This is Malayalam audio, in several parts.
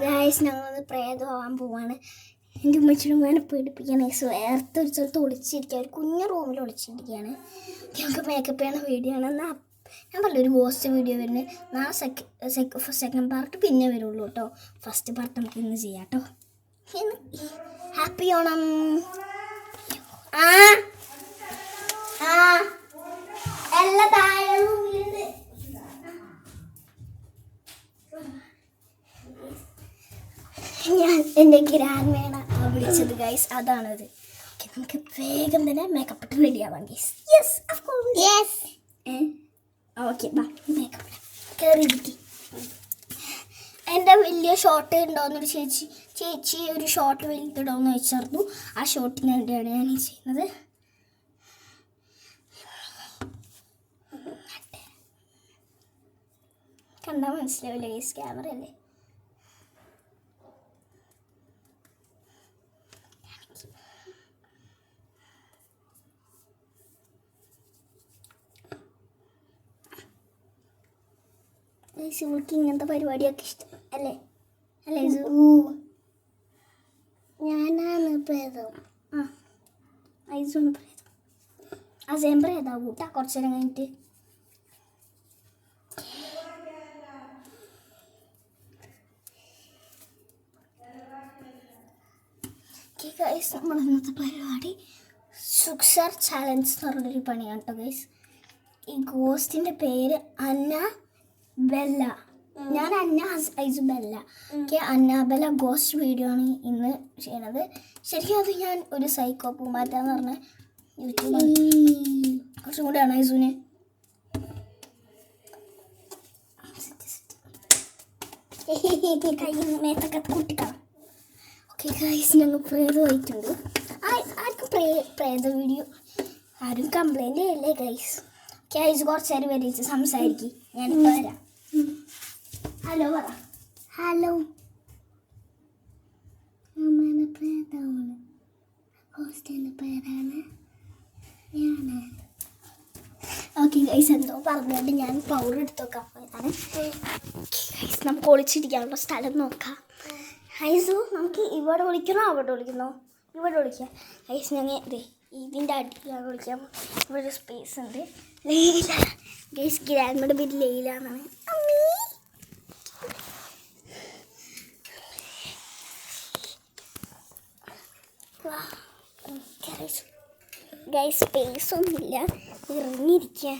ഗൈസ് ഞങ്ങൾ പ്രേതമാവാൻ പോവാണ്. എൻ്റെ ഉമ്മച്ചിയുടെ മോനെ പേടിപ്പിക്കാൻ വേർത്തൊരു സ്ഥലത്ത് ഒളിച്ചിരിക്കുക, ഒരു കുഞ്ഞു റൂമിൽ ഒളിച്ചിരിക്കുകയാണ്. ഞങ്ങൾക്ക് മേക്കപ്പ് ചെയ്യണ വീഡിയോ ആണ്. എന്നാൽ ഞാൻ പറഞ്ഞ ഒരു പോസ്റ്റ് വീഡിയോ വരുന്നത് നാളെ സെക്കൻഡ് പാർട്ട് പിന്നെ വരുള്ളൂ കേട്ടോ. ഫസ്റ്റ് പാർട്ട് നമുക്ക് ഇന്ന് ചെയ്യാം കേട്ടോ. ഹാപ്പി ഓണം. എല്ലാ താഴെ ഞാൻ എൻ്റെ ഗ്രാൻഡ്മേണ വിളിച്ചത് ഗൈസ്, അതാണത്. ഓക്കെ, നമുക്ക് വേഗം തന്നെ മേക്കപ്പ് ഇട്ട് റെഡി ആവാം guys. Yes of course yes. Okay ബാ, മേക്കപ്പ് കയറിയിരിക്കും. എൻ്റെ വലിയ ഷോട്ട് ഉണ്ടോയെന്നൊരു ചേച്ചി ഒരു ഷോട്ട് വലുതിടോയെന്ന് ചോദിച്ചായിരുന്നു. ആ ഷോട്ടിന് വേണ്ടിയാണ് ഞാൻ ഈ ചെയ്യുന്നത്. കണ്ടാൽ മനസ്സിലാവില്ല ഗൈസ്, ക്യാമറ അല്ലേ. ഇവൾക്ക് ഇങ്ങനത്തെ പരിപാടിയൊക്കെ ഇഷ്ടം അല്ലേ? അല്ലേ ഞാനാണ് പ്രേതം. ഐസൂണ് പ്രേതം. അസേം പ്രേതാവും കൂട്ടാ കുറച്ചു നേരം കഴിഞ്ഞിട്ട്. ഗൈസ്, നമ്മൾ ഇന്നത്തെ പരിപാടി സുക്സർ ചാലഞ്ച് എന്ന് പറഞ്ഞൊരു പണിയാണ് കേട്ടോ ഗൈസ്. ഈ ഗോസ്റ്റിൻ്റെ പേര് അന്നാബെല്ല. ഞാൻ ഐസുബെല്ല. ഓക്കെ, അന്നാബെല്ല ഗോസ്റ്റ് വീഡിയോ ആണ് ഇന്ന് ചെയ്യണത്. ശരിക്കും അത് ഞാൻ ഒരു സൈക്കോ പൂമ്പാറ്റാന്ന് പറഞ്ഞ യൂട്യൂബ് കുറച്ചും കൂടെയാണ് ഐസുവിന്. കൈ മേത്തൊക്കെ കൂട്ടിക്കണം. ഓക്കെ ഗൈസ്, ഞങ്ങൾ പ്രേതമായിട്ടുണ്ട്. ആർക്കും പ്രേത വീഡിയോ ആരും കംപ്ലൈൻറ്റ് ചെയ്യല്ലേ ഗൈസ്. ഓക്കെ, ഐസ് കുറച്ച് നേരം വരച്ച് സംസാരിക്കും. ഞാനിപ്പോൾ വരാം. ഹലോ പറ. ഹലോ, അമ്മേൻ്റെ പ്രേതമാണ്. ഹോസ്റ്റലിൻ്റെ പേരാണ് ഞാൻ. ഓക്കെ ഗൈസ്, എന്തോ പറഞ്ഞുകൊണ്ട് ഞാൻ പൗഡർ എടുത്ത് നോക്കാൻ പോയതാണ്. ഗൈസ്, നമുക്ക് ഒളിച്ചിരിക്കാനുള്ള സ്ഥലം നോക്കാം. ഐസു, നമുക്ക് ഇവിടെ വിളിക്കണോ അവിടെ വിളിക്കണോ? ഇവിടെ വിളിക്കാം ഐസ്. ഞങ്ങൾ ഇതിൻ്റെ അടിയിലാണ് വിളിക്കാം. ഇവിടെ ഒരു സ്പേസ് ഉണ്ട്. ലൈല ഗൈസ്, ഗ്രാൻഡ്മയുടെ പേര് ലൈല എന്നാണ്. ഗൈസ്, സ്പേസ് ഒന്നുമില്ല, ഇറങ്ങിയിരിക്കുക.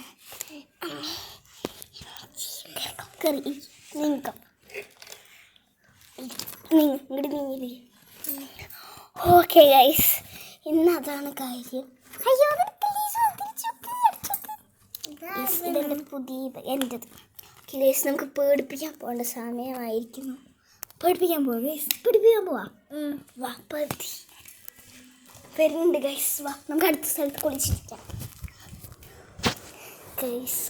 നീങ്ങാം, ഇങ്ങോട്ട് നീങ്ങില്ലേ. ഓക്കെ ഗൈസ്, ഇന്നതാണ് കാര്യം. അയ്യോ, ഇതെൻ്റെ പുതിയ എൻ്റെത്. ഗൈസ്, നമുക്ക് പേടിപ്പിക്കാൻ പോകേണ്ട സമയമായിരിക്കുന്നു. പേടിപ്പിക്കാൻ പോവാം ഗൈസ്, പേടിപ്പിക്കാൻ പോവാം. വാ, പേടി വരുന്നുണ്ട് ഗൈസ്. വാ, നമുക്ക് അടുത്ത സ്ഥലത്ത് കുളിച്ചിരിക്കാം ഗൈസ്.